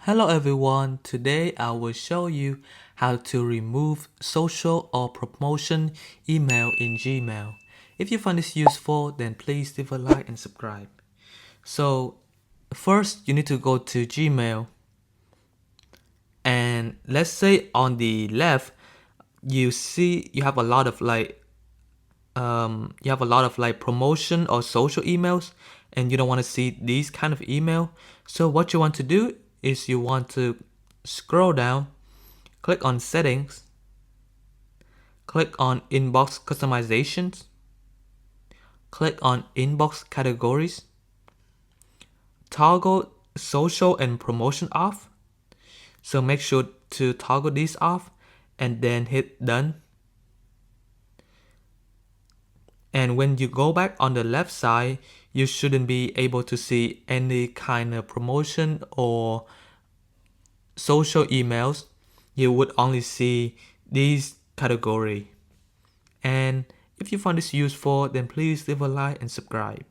Hello everyone, today I will show you how to remove social or promotion email in Gmail. If you find this useful, then please leave a like and subscribe. So first you need to go to Gmail, and let's say on the left you see you have a lot of promotion or social emails, and you don't want to see these kind of email. So what you want to do is you want to scroll down, click on settings, click on inbox customizations, click on inbox categories, toggle social and promotion off. So make sure to toggle these off and then hit done. And when you go back on the left side, you shouldn't be able to see any kind of promotion or social emails. You would only see these category. And if you found this useful, then please leave a like and subscribe.